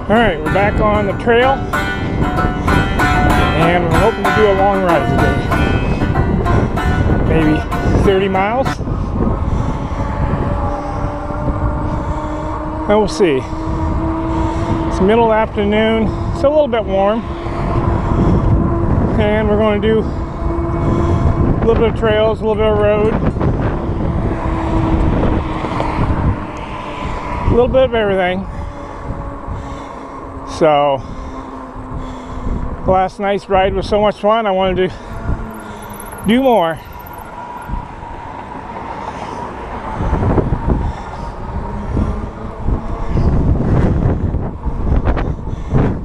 Alright, we're back on the trail, and we're hoping to do a long ride today. Maybe 30 miles. And we'll see. It's middle afternoon, it's a little bit warm, and we're going to do a little bit of trails, a little bit of road, a little bit of everything. So, last night's ride was so much fun, I wanted to do more.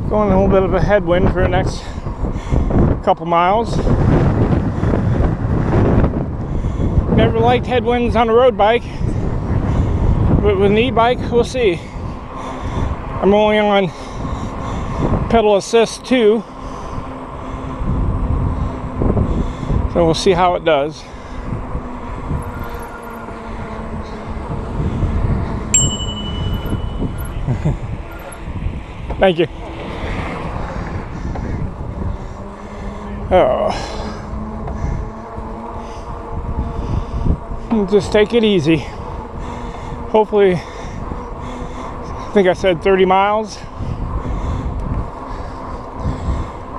Going a little bit of a headwind for the next couple miles. Never liked headwinds on a road bike, but with an e-bike, we'll see. I'm only on pedal assist 2, so we'll see how it does. Thank you. Oh, just take it easy. Hopefully, I think I said 30 miles.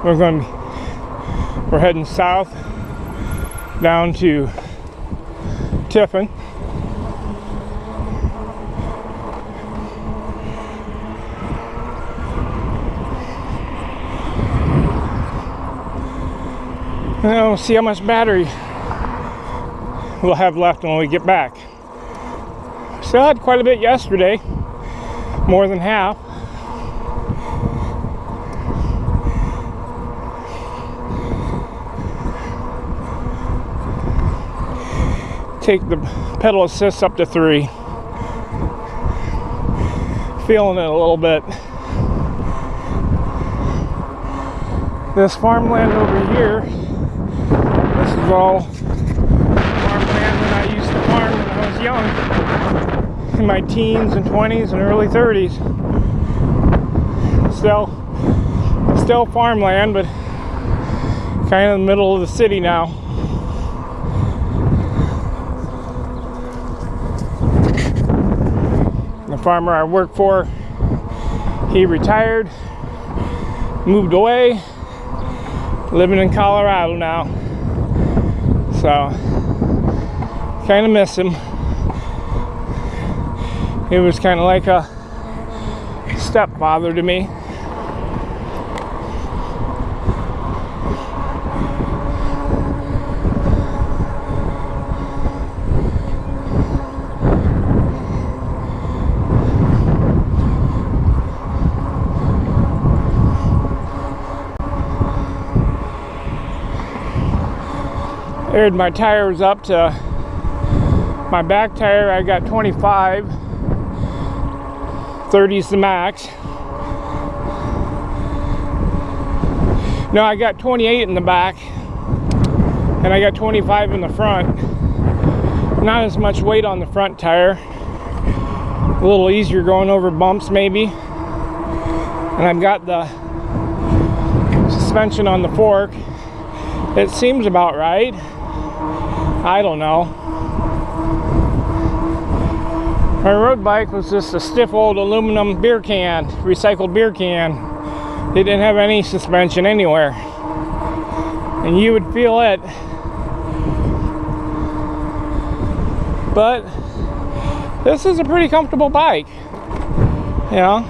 We're heading south down to Tiffin. And we'll see how much battery we'll have left when we get back. Still had quite a bit yesterday, more than half. Take the pedal assist up to 3. Feeling it a little bit. This farmland over here, this is all farmland that I used to farm when I was young, in my teens and 20s and early 30s. Still farmland, but kind of in the middle of the city now. The farmer I worked for, he retired, moved away, living in Colorado now. So, kind of miss him. He was kind of like a stepfather to me. Aired my tires up to my back tire. I got 25, 30's the max. No, I got 28 in the back, and I got 25 in the front. Not as much weight on the front tire. A little easier going over bumps maybe. And I've got the suspension on the fork. It seems about right. I don't know. My road bike was just a stiff old aluminum beer can, recycled beer can. It didn't have any suspension anywhere. And you would feel it. But this is a pretty comfortable bike. You know?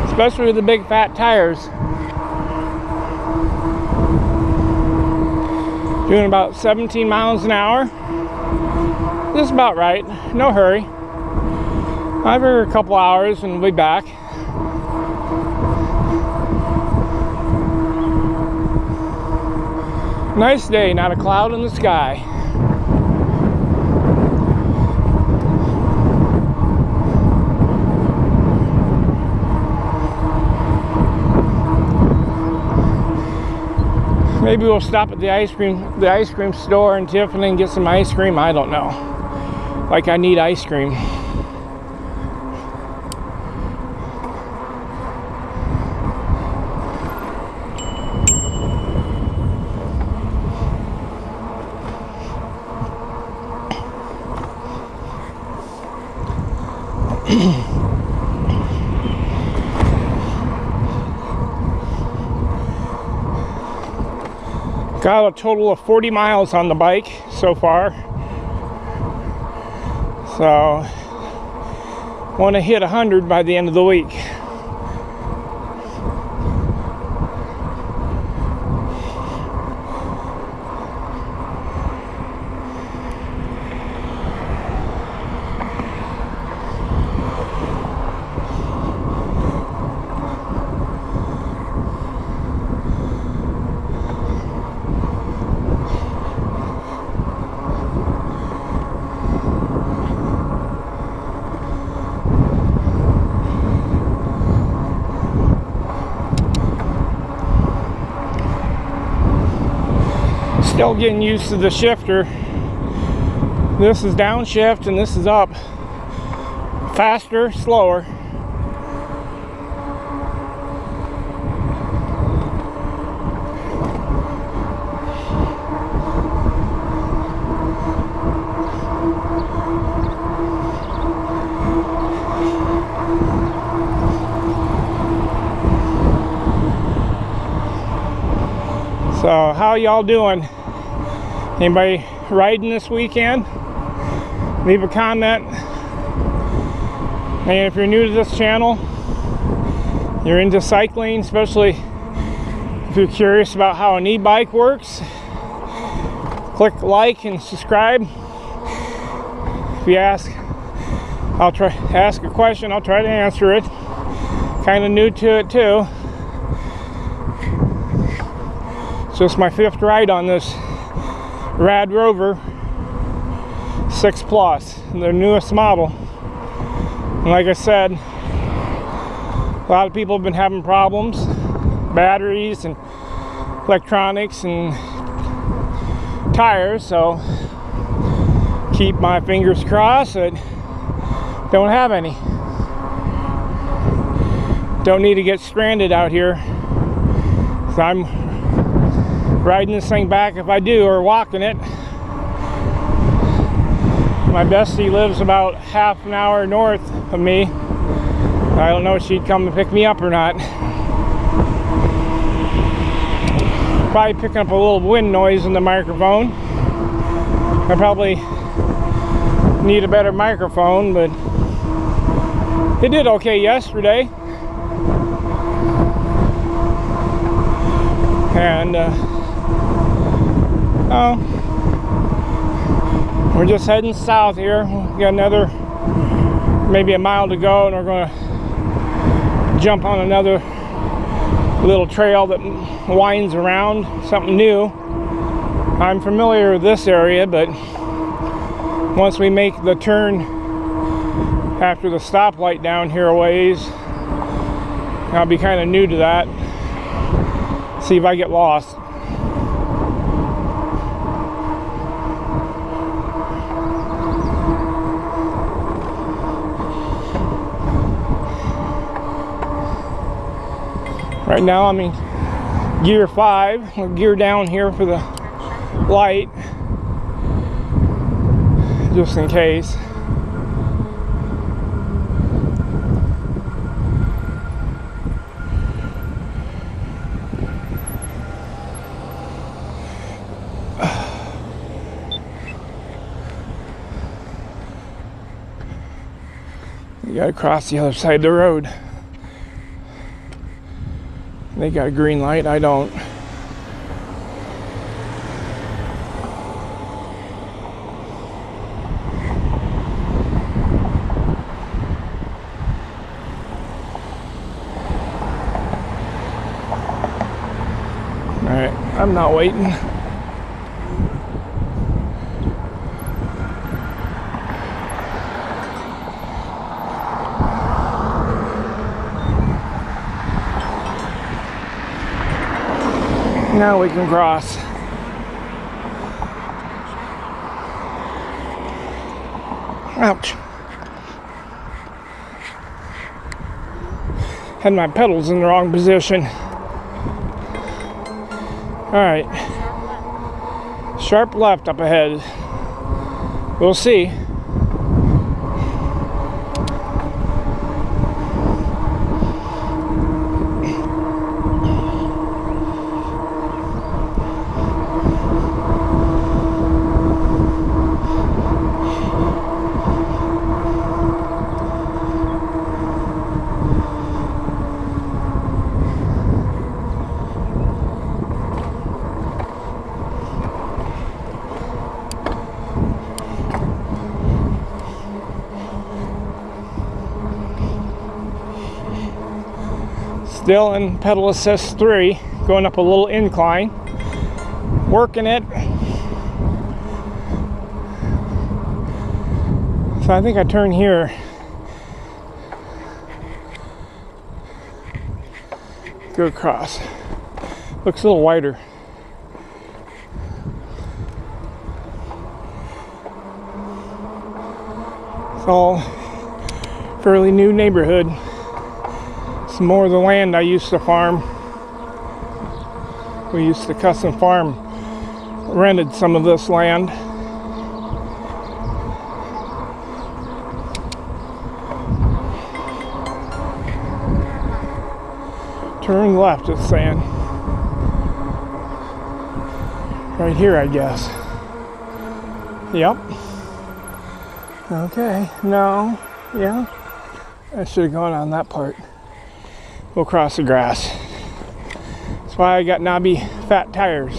Especially with the big fat tires. Doing about 17 miles an hour. This is about right. No hurry. I've for a couple hours and we'll be back. Nice day, not a cloud in the sky. Maybe we'll stop at the ice cream store in Tiffin and get some ice cream. I don't know. Like I need ice cream. Got a total of 40 miles on the bike so far. So, want to hit 100 by the end of the week. Still getting used to the shifter. This is downshift and this is up. Faster, slower. So how y'all doing? Anybody riding this weekend? Leave a comment. And if you're new to this channel, you're into cycling, especially if you're curious about how an e-bike works, click like and subscribe. If you ask a question, I'll try to answer it. Kind of new to it too. It's just my 5th ride on this RadRover 6 Plus, their newest model. And like I said, a lot of people have been having problems, batteries and electronics and tires, so keep my fingers crossed that don't have any. Don't need to get stranded out here. So I'm riding this thing back if I do, or walking it. My bestie lives about half an hour north of me. I don't know if she'd come to pick me up or not. Probably picking up a little wind noise in the microphone. I probably need a better microphone, but it did okay yesterday. And we're just heading south here. We got another maybe a mile to go, and we're going to jump on another little trail that winds around, something new. I'm familiar with this area, but once we make the turn after the stoplight down here a ways, I'll be kind of new to that. See if I get lost. Right now I'm in gear 5. I'll gear down here for the light, just in case. You gotta cross the other side of the road. They got a green light, I don't. Alright, I'm not waiting. Now we can cross. Ouch. Had my pedals in the wrong position. Alright. Sharp left up ahead. We'll see. Still in pedal assist 3, going up a little incline, working it. So I think I turn here. Go across. Looks a little wider. It's all fairly new neighborhood. Some more of the land I used to farm. We used to custom farm, rented some of this land. Turn left, it's saying. Right here, I guess. Yep. Okay, no, yeah. I should have gone on that part. We'll cross the grass. That's why I got knobby, fat tires.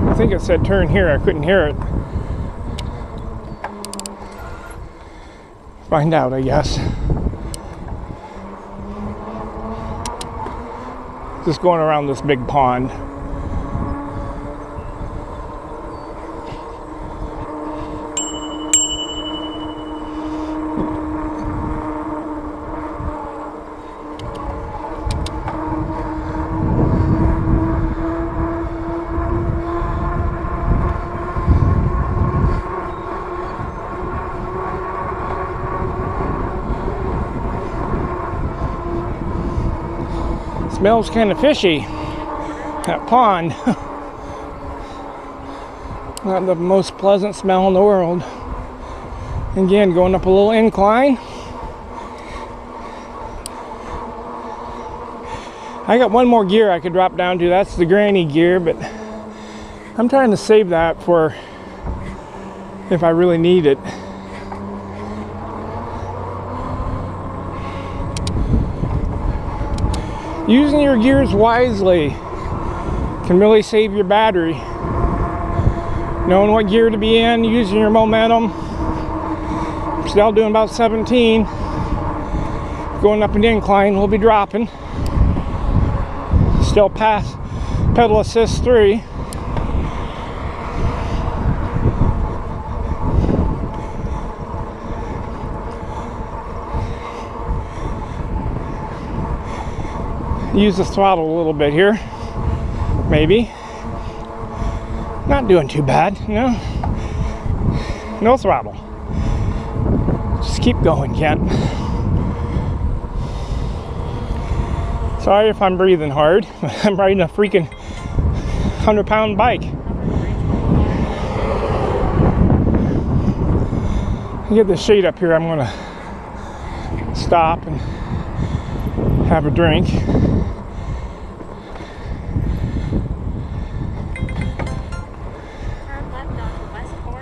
I think it said turn here. I couldn't hear it. Find out, I guess. Just going around this big pond. Smells kind of fishy, that pond. Not the most pleasant smell in the world. Again, going up a little incline. I got one more gear I could drop down to. That's the granny gear, but I'm trying to save that for if I really need it. Using your gears wisely can really save your battery. Knowing what gear to be in, using your momentum. I'm still doing about 17. Going up an incline, we'll be dropping. Still past pedal assist 3. Use the throttle a little bit here, maybe. Not doing too bad, you know. No throttle. Just keep going, Kent. Sorry if I'm breathing hard. I'm riding a freaking 100-pound bike. Get the shade up here. I'm gonna stop and have a drink.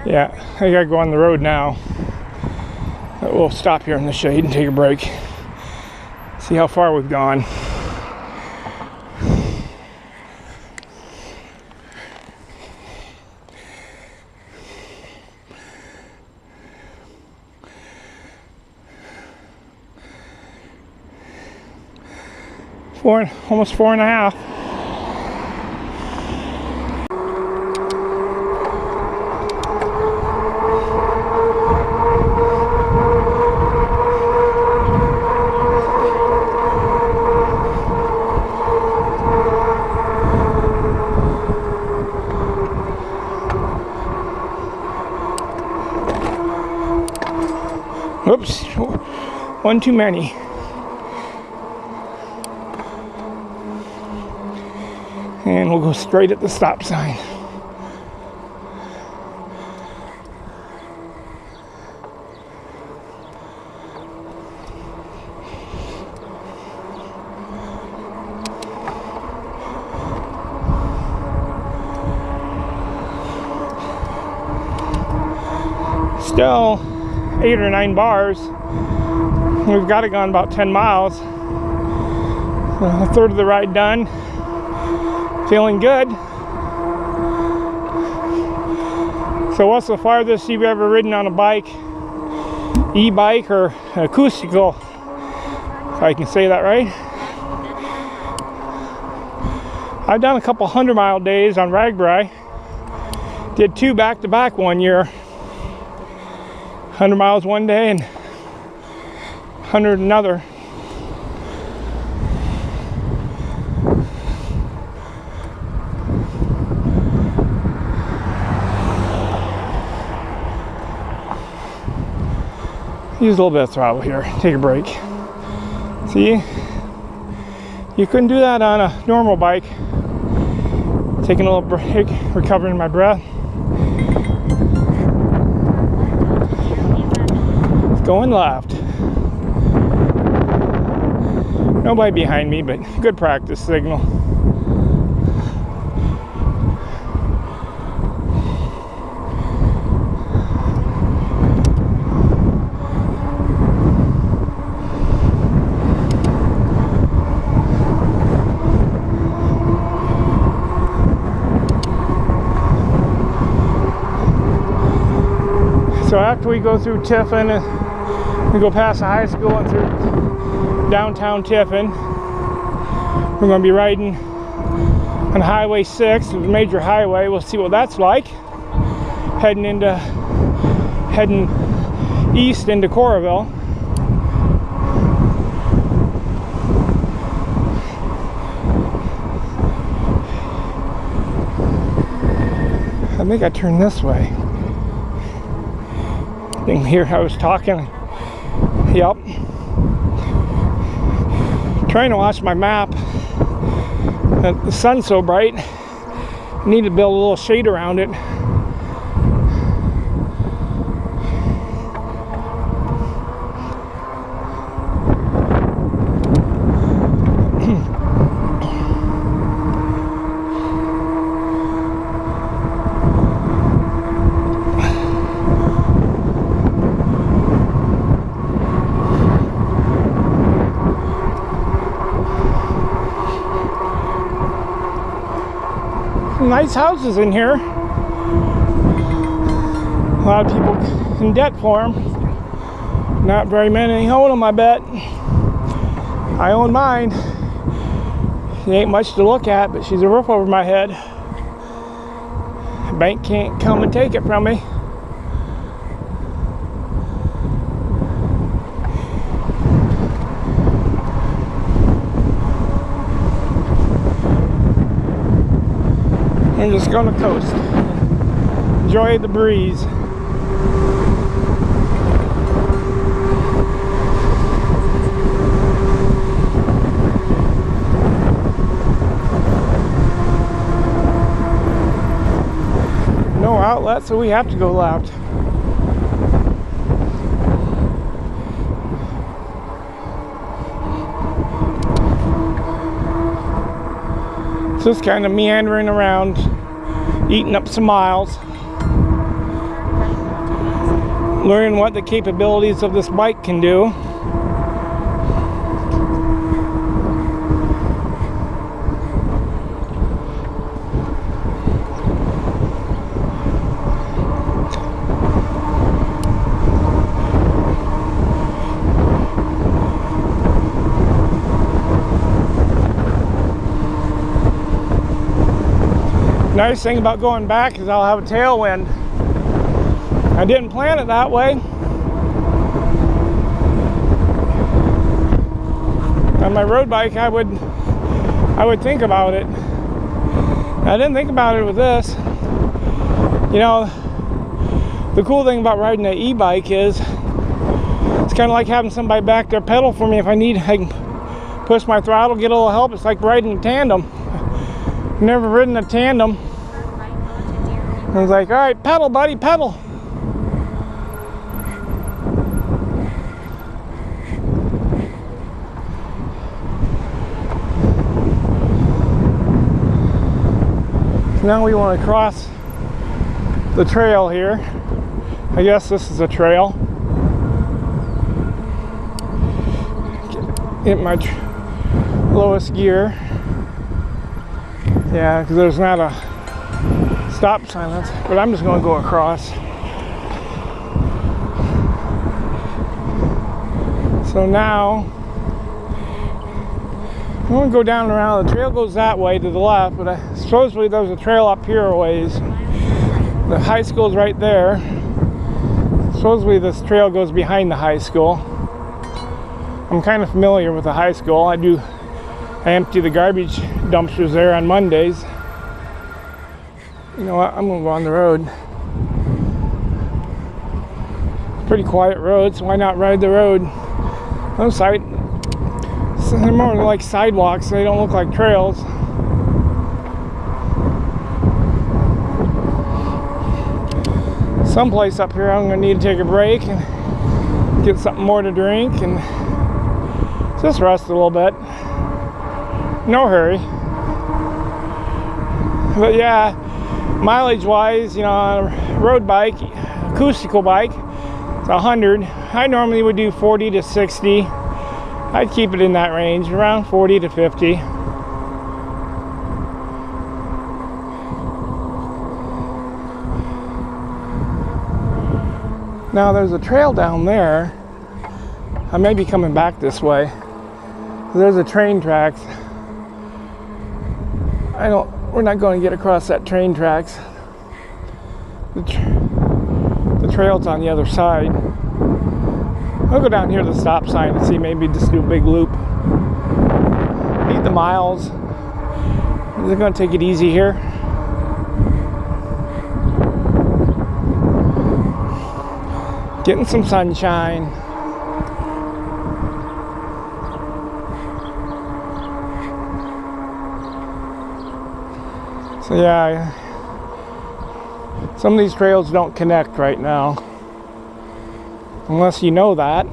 Yeah, I gotta go on the road now. But we'll stop here in the shade and take a break. See how far we've gone. Almost 4.5. Oops, one too many. And we'll go straight at the stop sign. Still 8 or 9 bars. We've got it gone about 10 miles. A third of the ride done. Feeling good. So what's the farthest you've ever ridden on a bike? E-bike or acoustical, if I can say that right. I've done a couple 100-mile days on RadRover. Did 2 back-to-back one year. 100 miles one day and 100 another. Use a little bit of throttle here. Take a break. See? You couldn't do that on a normal bike. Taking a little break, recovering my breath. Going left. Nobody behind me, but good practice signal. So after we go through Tiffin, we go past the high school and through downtown Tiffin, we're going to be riding on Highway 6, the major highway. We'll see what that's like. Heading east into Coralville. I think I turned this way. You can hear I was talking. Yep. Trying to watch my map. The sun's so bright. Need to build a little shade around it. Nice houses in here. A lot of people in debt for them. Not very many own them, I bet. I own mine. She ain't much to look at, but she's a roof over my head. The bank can't come and take it from me. I'm just gonna coast. Enjoy the breeze. No outlet, so we have to go left. Just kind of meandering around, eating up some miles, learning what the capabilities of this bike can do. Nice thing about going back is I'll have a tailwind. I didn't plan it that way. On my road bike, I would think about it. I didn't think about it with this. You know, the cool thing about riding an e-bike is it's kind of like having somebody back there pedal for me if I need. I can push my throttle, get a little help. It's like riding a tandem. Never ridden a tandem. I was like, all right, pedal, buddy, pedal. So now we want to cross the trail here. I guess this is a trail. Get my lowest gear. Yeah, because there's not a stop sign, but I'm just going to go across. So now I'm going to go down and around. The trail goes that way to the left, but supposedly there's a trail up here a ways. The high school's right there. Supposedly this trail goes behind the high school. I'm kind of familiar with the high school. I empty the garbage dumpsters there on Mondays. You know what? I'm going to go on the road. Pretty quiet road, so why not ride the road? Those they're more like sidewalks. They don't look like trails. Someplace up here I'm going to need to take a break and get something more to drink and just rest a little bit. No hurry. But yeah, mileage wise, you know, on a road bike, acoustical bike, it's 100. I normally would do 40 to 60. I'd keep it in that range, around 40 to 50. Now there's a trail down there. I may be coming back this way. There's a train tracks. We're not going to get across that train tracks. The trail's on the other side. I'll go down here to the stop sign and see, maybe just do a big loop. Need the miles. They're going to take it easy here. Getting some sunshine. So yeah, some of these trails don't connect right now. Unless you know that.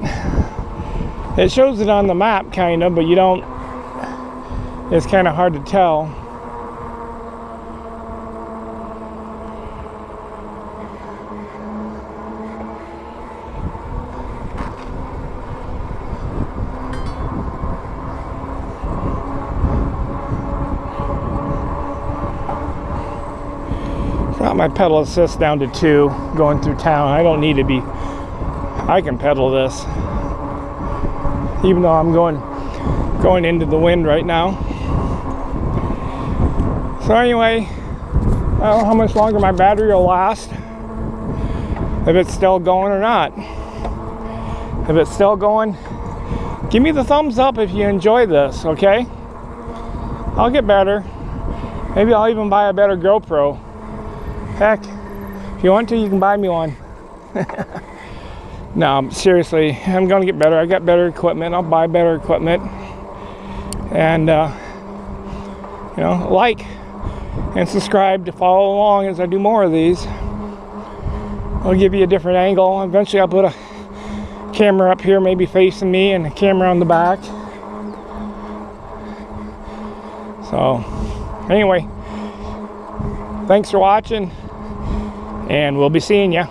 It shows it on the map kind of, but you don't, it's kind of hard to tell. Got my pedal assist down to 2 going through town. I don't need to be, I can pedal this even though I'm going into the wind right now. So anyway, I don't know how much longer my battery will last, if it's still going or not. If it's still going, give me the thumbs up if you enjoy this, okay? I'll get better. Maybe I'll even buy a better GoPro. Heck, if you want to, you can buy me one. No, seriously, I'm going to get better. I got better equipment. I'll buy better equipment. And, you know, like and subscribe to follow along as I do more of these. I'll give you a different angle. Eventually I'll put a camera up here, maybe facing me, and a camera on the back. So, anyway, thanks for watching, and we'll be seeing ya.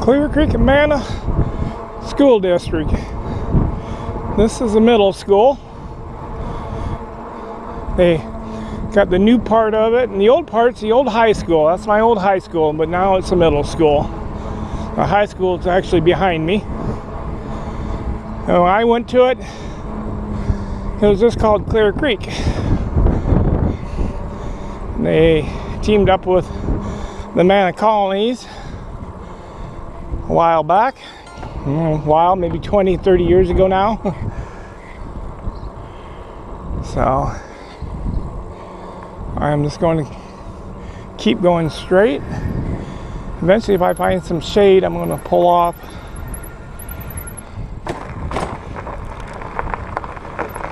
Clear Creek and Manna School District. This is a middle school. They got the new part of it, and the old part's the old high school. That's my old high school, but now it's a middle school. The high school is actually behind me. So I went to it. It was just called Clear Creek. They teamed up with the Manna Colonies a while back. Maybe 20, 30 years ago now. So I'm just going to keep going straight. Eventually, if I find some shade, I'm going to pull off.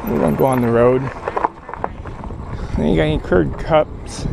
We're going to go on the road. Then you got any curb cuts.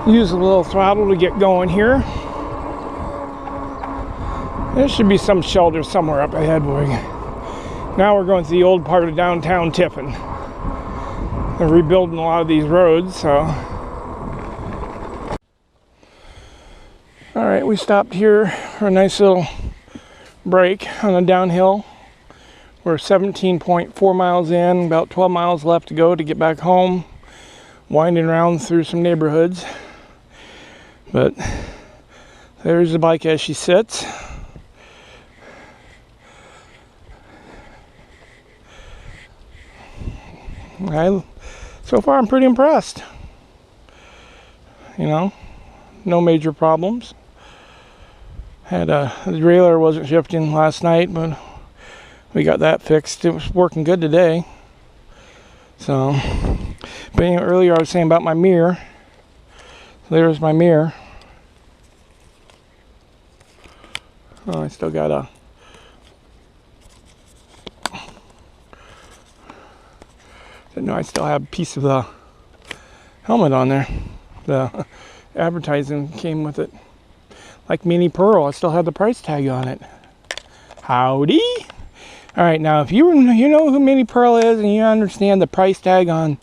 Use a little throttle to get going here. There should be some shelter somewhere up ahead. Now we're going to the old part of downtown Tiffin. They're rebuilding a lot of these roads, so. All right, we stopped here for a nice little break on a downhill. We're 17.4 miles in, about 12 miles left to go to get back home. Winding around through some neighborhoods. But there's the bike as she sits. So far I'm pretty impressed. You know, no major problems. The derailleur wasn't shifting last night, but we got that fixed. It was working good today. So, but you know, earlier I was saying about my mirror. There's my mirror. Oh, I still got a no, I still have a piece of the helmet on there. The advertising came with it. Like Mini Pearl, I still have the price tag on it. Howdy! Alright, now if you know who Mini Pearl is and you understand the price tag on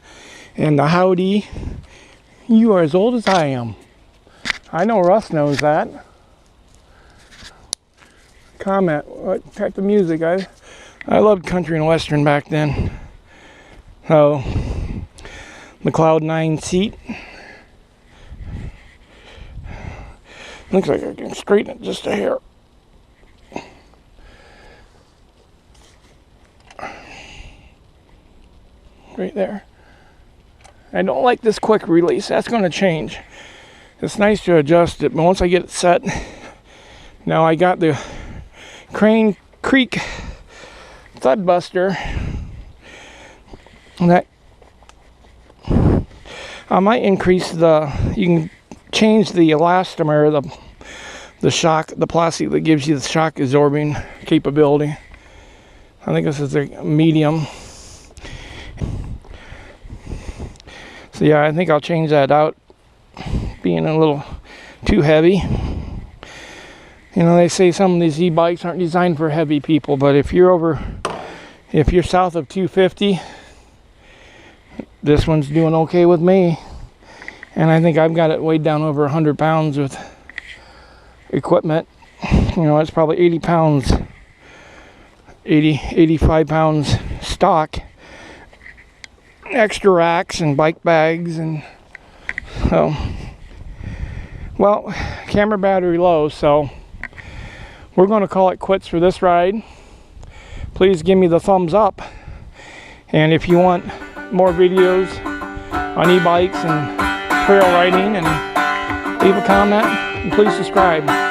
and the howdy, you are as old as I am. I know Russ knows that. Comment what type of music. I loved country and western back then. So the Cloud 9 seat. Looks like I can straighten it just a hair. Right there. I don't like this quick release. That's going to change. It's nice to adjust it, but once I get it set, now I got the Crane Creek Thud Buster. And that I might increase you can change the elastomer, the shock, the plastic that gives you the shock absorbing capability. I think this is a medium. So yeah, I think I'll change that out, being a little too heavy. You know, they say some of these e-bikes aren't designed for heavy people, but if you're south of 250, this one's doing okay with me. And I think I've got it weighed down over 100 pounds with equipment. You know, it's probably 80 pounds, 85 pounds stock. Extra racks and bike bags, and so, well, camera battery low, so we're going to call it quits for this ride. Please give me the thumbs up, and if you want more videos on e-bikes and trail riding, and leave a comment, and please subscribe.